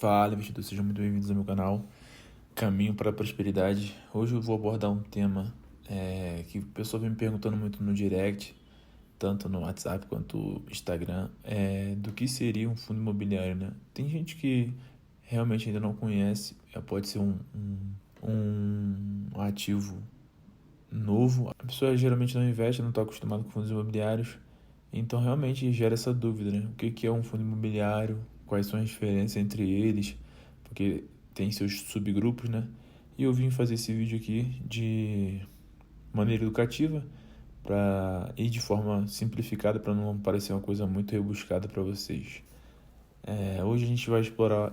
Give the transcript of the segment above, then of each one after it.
Fala, investidores, sejam muito bem-vindos ao meu canal Caminho para a Prosperidade. Hoje eu vou abordar um tema que o pessoal vem me perguntando muito no direct, tanto no WhatsApp quanto no Instagram, do que seria um fundo imobiliário, né? Tem gente que realmente ainda não conhece, pode ser um ativo novo. A pessoa geralmente não investe, não está acostumada com fundos imobiliários, então realmente gera essa dúvida, né? O que é um fundo imobiliário? Quais são as diferenças entre eles? Porque tem seus subgrupos, né? E eu vim fazer esse vídeo aqui de maneira educativa e de forma simplificada para não parecer uma coisa muito rebuscada para vocês. Hoje a gente vai explorar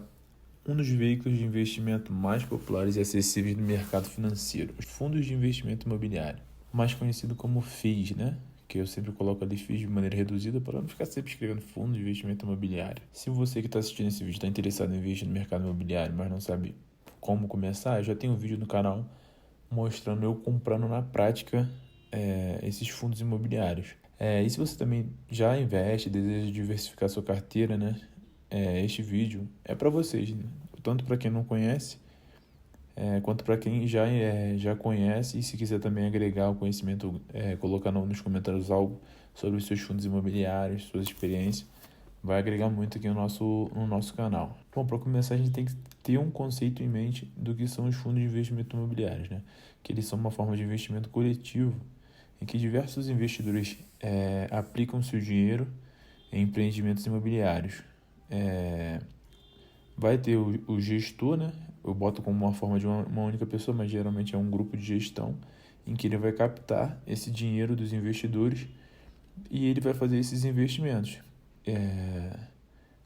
um dos veículos de investimento mais populares e acessíveis do mercado financeiro, os fundos de investimento imobiliário, mais conhecido como FIIs, né? Que eu sempre coloco ali FIIs de maneira reduzida para não ficar sempre escrevendo fundo de investimento imobiliário. Se você que está assistindo esse vídeo está interessado em investir no mercado imobiliário, mas não sabe como começar, eu já tenho um vídeo no canal mostrando eu comprando na prática esses fundos imobiliários. E se você também já investe, deseja diversificar sua carteira, né? Este vídeo é para vocês, né? Tanto para quem não conhece, quanto para quem já conhece, e se quiser também agregar o conhecimento, colocar nos comentários algo sobre os seus fundos imobiliários, suas experiências, vai agregar muito aqui no nosso canal. Bom, para começar, a gente tem que ter um conceito em mente do que são os fundos de investimento imobiliários, né? Que eles são uma forma de investimento coletivo em que diversos investidores aplicam seu dinheiro em empreendimentos imobiliários. Vai ter o gestor, né? Eu boto como uma forma de uma única pessoa, mas geralmente é um grupo de gestão em que ele vai captar esse dinheiro dos investidores e ele vai fazer esses investimentos,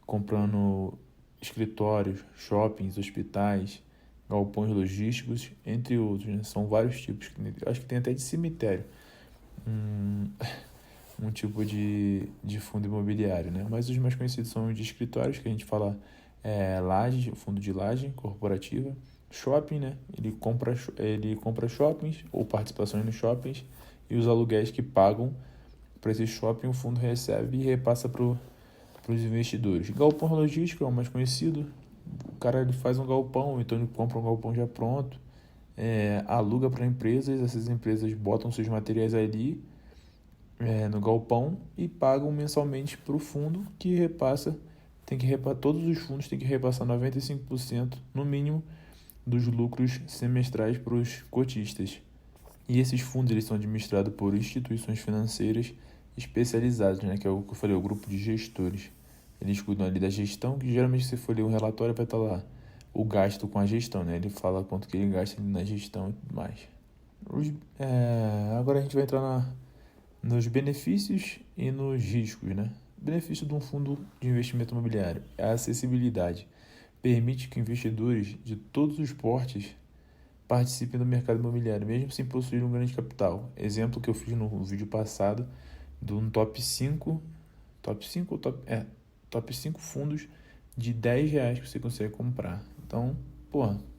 comprando escritórios, shoppings, hospitais, galpões logísticos, entre outros, né? São vários tipos, acho que tem até de cemitério, um tipo de fundo imobiliário, né? Mas os mais conhecidos são os de escritórios, que a gente fala laje, o fundo de laje corporativa, shopping, né? Ele compra shoppings ou participações nos shoppings e os aluguéis que pagam para esse shopping o fundo recebe e repassa para os investidores. Galpão logístico é o mais conhecido. O cara ele faz um galpão, então ele compra um galpão já pronto, aluga para empresas, essas empresas botam seus materiais ali no galpão e pagam mensalmente para o fundo que repassa. Todos os fundos têm que repassar 95% no mínimo dos lucros semestrais para os cotistas. E esses fundos eles são administrados por instituições financeiras especializadas, né, que é o que eu falei, o grupo de gestores. Eles cuidam ali da gestão, que geralmente se for ler um relatório vai estar lá o gasto com a gestão, né? Ele fala quanto que ele gasta na gestão e tudo mais. Agora a gente vai entrar nos benefícios e nos riscos, né? O benefício de um fundo de investimento imobiliário é a acessibilidade. Permite que investidores de todos os portes participem do mercado imobiliário, mesmo sem possuir um grande capital. Exemplo que eu fiz no vídeo passado de um top 5 fundos de R$ 10 que você consegue comprar. Então,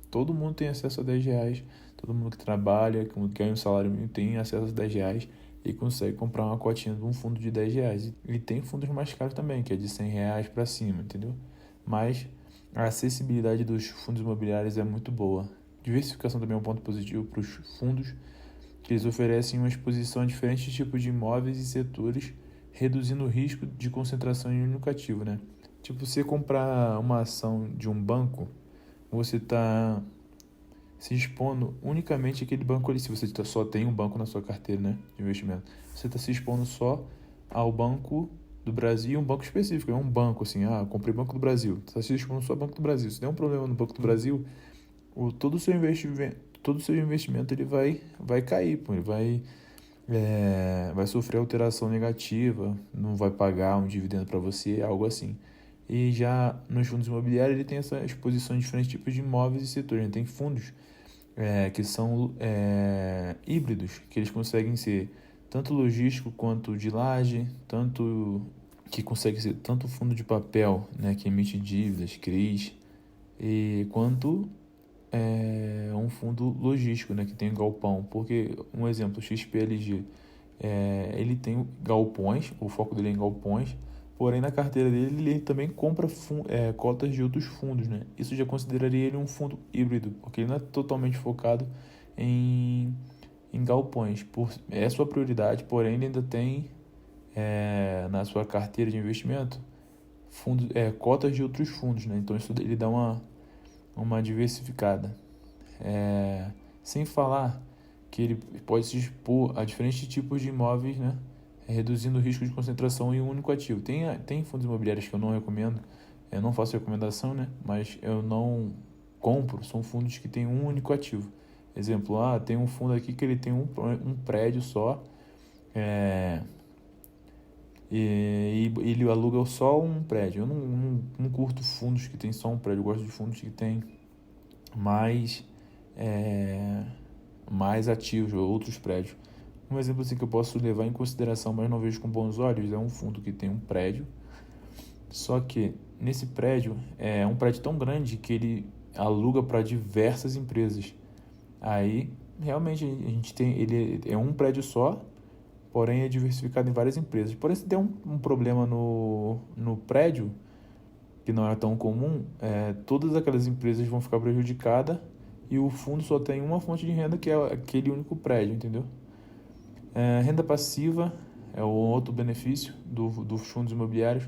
todo mundo tem acesso a R$ 10. Todo mundo que trabalha, que ganha um salário mínimo tem acesso a R$ 10 e consegue comprar uma cotinha de um fundo de R$ 10. E tem fundos mais caros também, que é de R$ 100 para cima, entendeu? Mas a acessibilidade dos fundos imobiliários é muito boa. Diversificação também é um ponto positivo para os fundos, que eles oferecem uma exposição a diferentes tipos de imóveis e setores, reduzindo o risco de concentração em um único ativo, né? Tipo, você comprar uma ação de um banco, você está se expondo unicamente àquele banco ali. Se você só tem um banco na sua carteira, né, de investimento, você está se expondo só ao Banco do Brasil, um banco específico, é um banco assim, comprei Banco do Brasil, está se expondo só ao Banco do Brasil. Se der um problema no Banco do Brasil, todo o seu investimento ele vai cair, ele vai sofrer alteração negativa, não vai pagar um dividendo para você, algo assim. E já nos fundos imobiliários ele tem essa exposição a diferentes tipos de imóveis e setores. Ele tem fundos que são híbridos, que eles conseguem ser tanto logístico quanto de laje, que consegue ser tanto fundo de papel, né, que emite dívidas, CRIs, quanto um fundo logístico, né, que tem galpão. Porque, um exemplo, o XPLG, ele tem galpões, o foco dele é em galpões, Porém, na carteira dele, ele também compra cotas de outros fundos, né? Isso já consideraria ele um fundo híbrido, porque ele não é totalmente focado em galpões. É sua prioridade, porém, ele ainda tem na sua carteira de investimento cotas de outros fundos, né? Então, isso ele dá uma diversificada. Sem falar que ele pode se expor a diferentes tipos de imóveis, né? Reduzindo o risco de concentração em um único ativo. Tem fundos imobiliários que eu não recomendo, eu não faço recomendação, né? Mas eu não compro, são fundos que têm um único ativo. Exemplo, tem um fundo aqui que ele tem um prédio só, e ele aluga só um prédio. Eu não curto fundos que tem só um prédio, eu gosto de fundos que tem mais ativos, outros prédios. Um exemplo assim que eu posso levar em consideração, mas não vejo com bons olhos, é um fundo que tem um prédio, só que nesse prédio é um prédio tão grande que ele aluga para diversas empresas. Aí realmente a gente ele é um prédio só, porém é diversificado em várias empresas. Porém, se der um problema no prédio, que não é tão comum, todas aquelas empresas vão ficar prejudicadas e o fundo só tem uma fonte de renda, que é aquele único prédio, entendeu? Renda passiva é o outro benefício dos fundos imobiliários,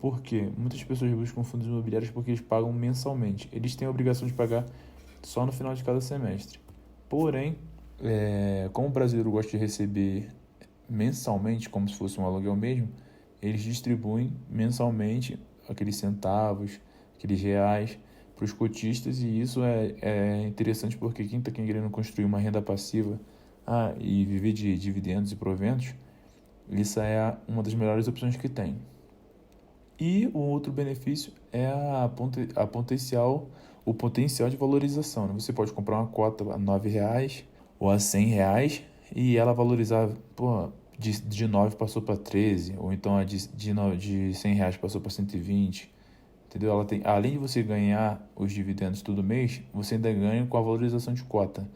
porque muitas pessoas buscam fundos imobiliários porque eles pagam mensalmente. Eles têm a obrigação de pagar só no final de cada semestre. Porém, como o brasileiro gosta de receber mensalmente, como se fosse um aluguel mesmo, eles distribuem mensalmente aqueles centavos, aqueles reais para os cotistas, e isso é interessante porque quem está querendo construir uma renda passiva e viver de dividendos e proventos, isso é uma das melhores opções que tem. E o outro benefício é o potencial de valorização, né? Você pode comprar uma cota a R$9 ou a R$100 e ela valorizar, de 9 passou para 13, ou então a de R$100 passou para 120, entendeu? Ela tem, além de você ganhar os dividendos todo mês, você ainda ganha com a valorização de cota,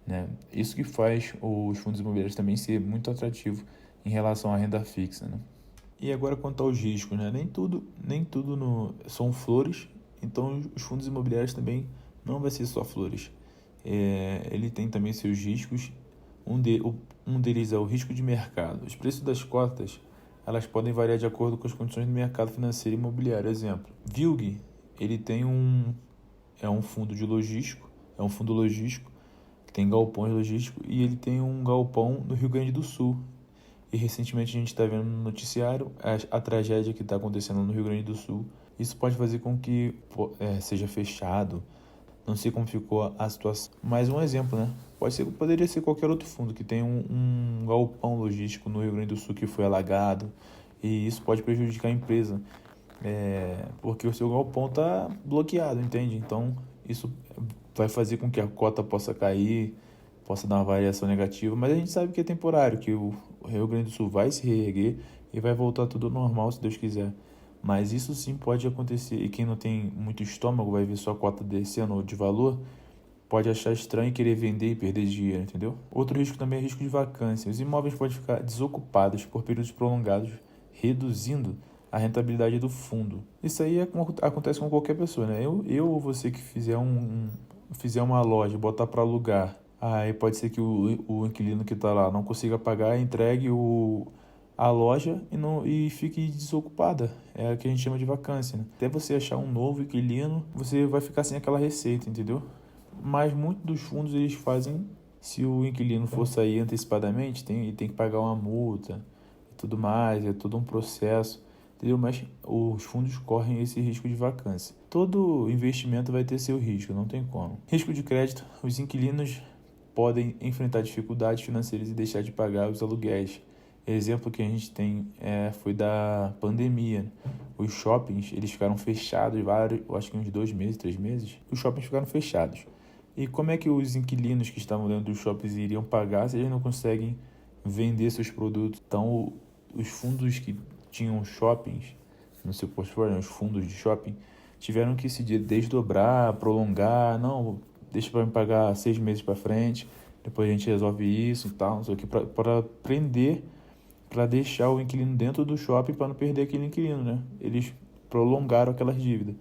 né? Isso que faz os fundos imobiliários também ser muito atrativo em relação à renda fixa, né? E agora quanto aos riscos, né? Nem tudo são flores, então os fundos imobiliários também não vai ser só flores. Ele tem também seus riscos. Um deles é o risco de mercado. Os preços das cotas, elas podem variar de acordo com as condições do mercado financeiro e imobiliário. Exemplo, VILG, ele tem um fundo logístico que tem galpões logísticos, e ele tem um galpão no Rio Grande do Sul. E recentemente a gente está vendo no noticiário a tragédia que está acontecendo no Rio Grande do Sul. Isso pode fazer com que seja fechado. Não sei como ficou a situação. Mais um exemplo, né? Poderia ser qualquer outro fundo que tem um galpão logístico no Rio Grande do Sul que foi alagado. E isso pode prejudicar a empresa. Porque o seu galpão está bloqueado, entende? Então isso vai fazer com que a cota possa cair, possa dar uma variação negativa, mas a gente sabe que é temporário, que o Rio Grande do Sul vai se reerguer e vai voltar tudo normal, se Deus quiser. Mas isso sim pode acontecer, e quem não tem muito estômago vai ver sua cota descendo de valor, pode achar estranho e querer vender e perder dinheiro, entendeu? Outro risco também é risco de vacância. Os imóveis podem ficar desocupados por períodos prolongados, reduzindo a rentabilidade do fundo. Isso aí acontece com qualquer pessoa, né? Eu ou você que fizer uma loja, botar para alugar, aí pode ser que o inquilino que está lá não consiga pagar, entregue a loja e fique desocupada. É o que a gente chama de vacância, né? Até você achar um novo inquilino, você vai ficar sem aquela receita, entendeu? Mas muitos dos fundos eles fazem, se o inquilino for sair antecipadamente, tem que pagar uma multa e tudo mais, é todo um processo, entendeu? Mas os fundos correm esse risco de vacância. Todo investimento vai ter seu risco, não tem como. Risco de crédito: os inquilinos podem enfrentar dificuldades financeiras e deixar de pagar os aluguéis. Exemplo que a gente tem foi da pandemia. Os shoppings eles ficaram fechados eu acho que uns 2 meses, 3 meses. Os shoppings ficaram fechados. E como é que os inquilinos que estavam dentro dos shoppings iriam pagar se eles não conseguem vender seus produtos? Então, os fundos que tinham shoppings no seu portfólio, os fundos de shopping, tiveram que se desdobrar, prolongar. Não, deixa para me pagar 6 meses para frente, depois a gente resolve isso e tal, não sei o que, para prender para deixar o inquilino dentro do shopping para não perder aquele inquilino, né? Eles prolongaram aquelas dívidas.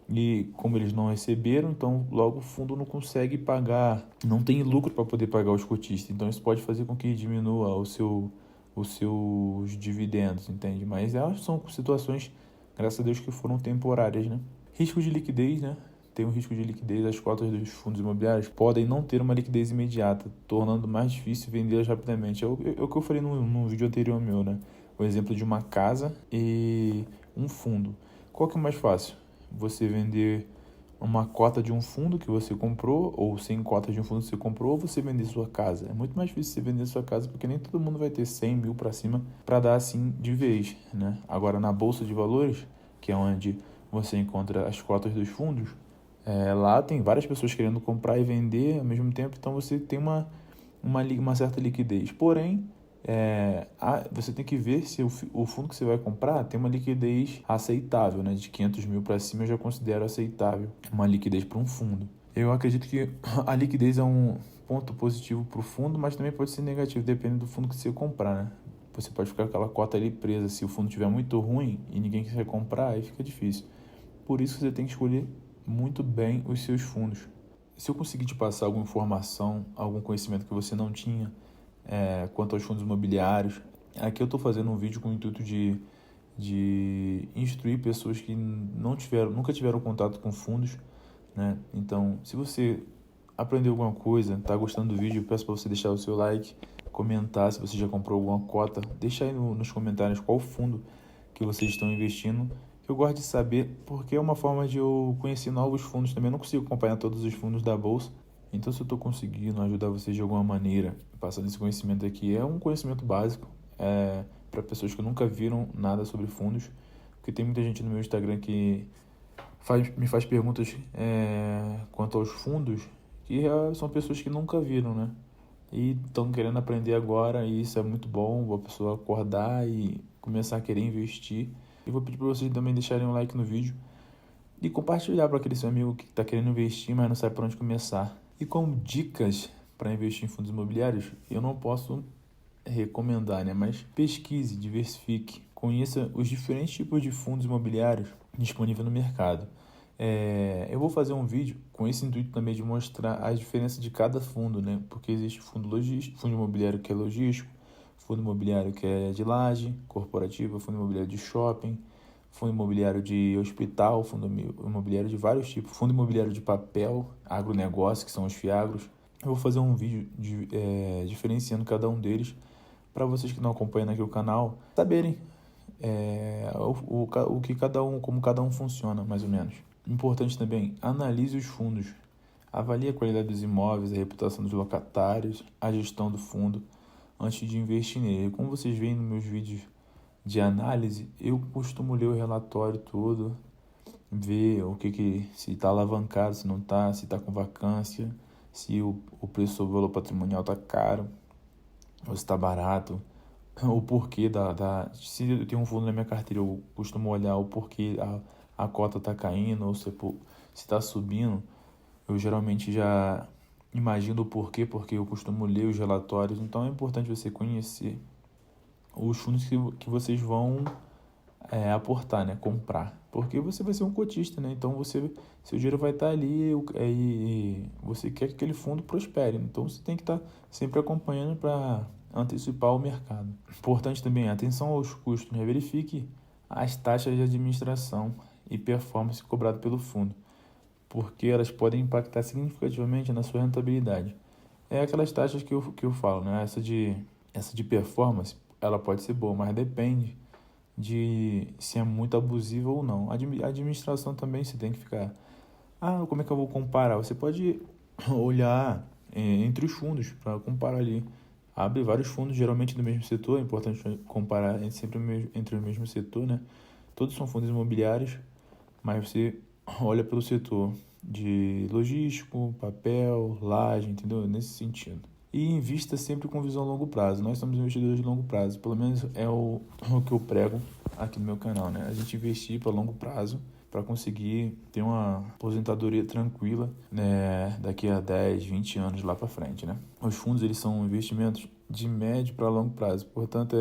E como eles não receberam, então logo o fundo não consegue pagar, não tem lucro para poder pagar os cotistas. Então isso pode fazer com que diminua os seus dividendos, entende? Mas elas são situações, graças a Deus, que foram temporárias, né? Risco de liquidez, né? Tem um risco de liquidez, as cotas dos fundos imobiliários podem não ter uma liquidez imediata, tornando mais difícil vendê-las rapidamente. É o que eu falei no vídeo anterior meu, né? O exemplo de uma casa e um fundo. Qual que é mais fácil? Você vender uma cota de um fundo que você comprou, ou 100 cotas de um fundo que você comprou, ou você vender sua casa. É muito mais difícil você vender sua casa, porque nem todo mundo vai ter 100 mil para cima para dar assim de vez, né? Agora, na Bolsa de Valores, que é onde você encontra as cotas dos fundos, lá tem várias pessoas querendo comprar e vender ao mesmo tempo, então você tem uma certa liquidez. Porém, você tem que ver se o fundo que você vai comprar tem uma liquidez aceitável, né? De 500 mil para cima eu já considero aceitável uma liquidez para um fundo. Eu acredito que a liquidez é um ponto positivo para o fundo, mas também pode ser negativo, dependendo do fundo que você comprar, né? Você pode ficar com aquela cota ali presa. Se o fundo estiver muito ruim e ninguém quiser comprar, aí fica difícil. Por isso você tem que escolher muito bem os seus fundos. Se eu conseguir te passar alguma informação, algum conhecimento que você não tinha quanto aos fundos imobiliários, aqui eu estou fazendo um vídeo com o intuito de instruir pessoas que nunca tiveram contato com fundos, né? Então, se você aprendeu alguma coisa, está gostando do vídeo, eu peço para você deixar o seu like, comentar se você já comprou alguma cota, deixa aí nos comentários qual fundo que vocês estão investindo. Eu gosto de saber, porque é uma forma de eu conhecer novos fundos também. Eu não consigo acompanhar todos os fundos da bolsa. Então, se eu estou conseguindo ajudar vocês de alguma maneira, passando esse conhecimento aqui, é um conhecimento básico para pessoas que nunca viram nada sobre fundos. Porque tem muita gente no meu Instagram que me faz perguntas quanto aos fundos, que são pessoas que nunca viram, né? E estão querendo aprender agora, e isso é muito bom, a pessoa acordar e começar a querer investir. E vou pedir para vocês também deixarem um like no vídeo e compartilhar para aquele seu amigo que está querendo investir, mas não sabe por onde começar. E como dicas para investir em fundos imobiliários, eu não posso recomendar, né? Mas pesquise, diversifique, conheça os diferentes tipos de fundos imobiliários disponíveis no mercado. Eu vou fazer um vídeo com esse intuito também de mostrar a diferença de cada fundo, né? Porque existe fundo imobiliário que é logístico, fundo imobiliário que é de laje corporativa, fundo imobiliário de shopping, fundo imobiliário de hospital, fundo imobiliário de vários tipos, fundo imobiliário de papel, agronegócio, que são os fiagros. Eu vou fazer um vídeo diferenciando cada um deles para vocês que não acompanham aqui o canal saberem o que como cada um funciona, mais ou menos. Importante também, analise os fundos, avalie a qualidade dos imóveis, a reputação dos locatários, a gestão do fundo, antes de investir nele. Como vocês veem nos meus vídeos de análise, eu costumo ler o relatório todo, ver se está alavancado, se não está, se está com vacância, se o preço sobre o valor patrimonial está caro, ou se está barato, o porquê se eu tenho um fundo na minha carteira, eu costumo olhar o porquê a cota está caindo, ou se está subindo. Eu geralmente já imagino o porquê, porque eu costumo ler os relatórios. Então é importante você conhecer os fundos que vocês vão aportar, né? Comprar. Porque você vai ser um cotista, né? Então seu dinheiro vai estar ali e você quer que aquele fundo prospere. Então você tem que estar sempre acompanhando para antecipar o mercado. Importante também, atenção aos custos, né? Verifique as taxas de administração e performance cobrado pelo fundo, porque elas podem impactar significativamente na sua rentabilidade. É aquelas taxas que eu falo, né? Essa de performance, ela pode ser boa, mas depende de se é muito abusiva ou não. A administração também você tem que ficar... como é que eu vou comparar? Você pode olhar entre os fundos para comparar ali. Abre vários fundos, geralmente do mesmo setor, é importante comparar sempre entre o mesmo setor, né? Todos são fundos imobiliários, mas você olha pelo setor de logístico, papel, laje, entendeu? Nesse sentido. E invista sempre com visão a longo prazo. Nós somos investidores de longo prazo, pelo menos é o que eu prego aqui no meu canal, né? A gente investir para longo prazo para conseguir ter uma aposentadoria tranquila, né, daqui a 10, 20 anos lá para frente, né? Os fundos, eles são investimentos de médio para longo prazo, portanto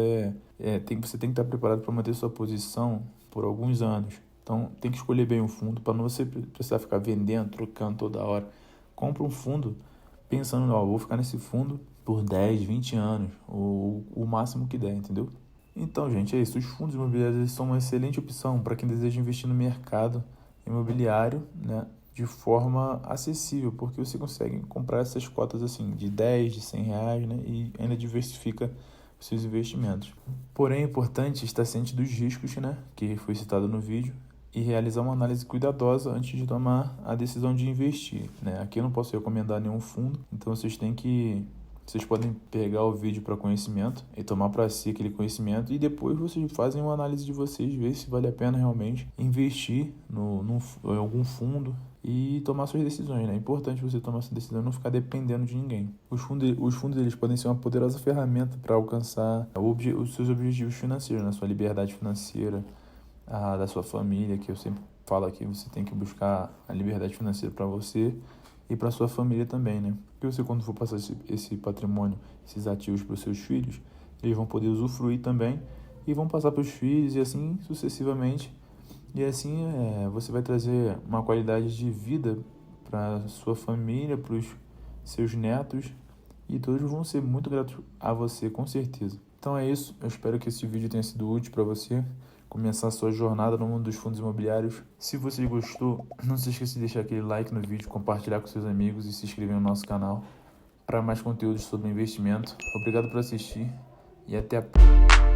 Você tem que estar preparado para manter sua posição por alguns anos. Então, tem que escolher bem um fundo para não você precisar ficar vendendo, trocando toda hora. Compra um fundo pensando, vou ficar nesse fundo por 10, 20 anos, ou o máximo que der, entendeu? Então, gente, é isso. Os fundos imobiliários eles são uma excelente opção para quem deseja investir no mercado imobiliário, né, de forma acessível, porque você consegue comprar essas cotas assim de 10, de 100 reais, né, e ainda diversifica os seus investimentos. Porém, é importante estar ciente dos riscos, né, que foi citado no vídeo, e realizar uma análise cuidadosa antes de tomar a decisão de investir, né? Aqui eu não posso recomendar nenhum fundo, então vocês podem pegar o vídeo para conhecimento e tomar para si aquele conhecimento e depois vocês fazem uma análise de vocês, ver se vale a pena realmente investir em algum fundo e tomar suas decisões, né? É importante você tomar essa decisão e não ficar dependendo de ninguém. Os fundos eles podem ser uma poderosa ferramenta para alcançar os seus objetivos financeiros, né? Sua liberdade financeira, a da sua família, que eu sempre falo aqui, você tem que buscar a liberdade financeira para você e para sua família também, né? Porque você, quando for passar esse patrimônio, esses ativos para os seus filhos, eles vão poder usufruir também e vão passar para os filhos e assim sucessivamente. E assim você vai trazer uma qualidade de vida para sua família, para os seus netos, e todos vão ser muito gratos a você, com certeza. Então é isso, eu espero que esse vídeo tenha sido útil para você começar a sua jornada no mundo dos fundos imobiliários. Se você gostou, não se esqueça de deixar aquele like no vídeo, compartilhar com seus amigos e se inscrever no nosso canal para mais conteúdos sobre investimento. Obrigado por assistir e até a próxima.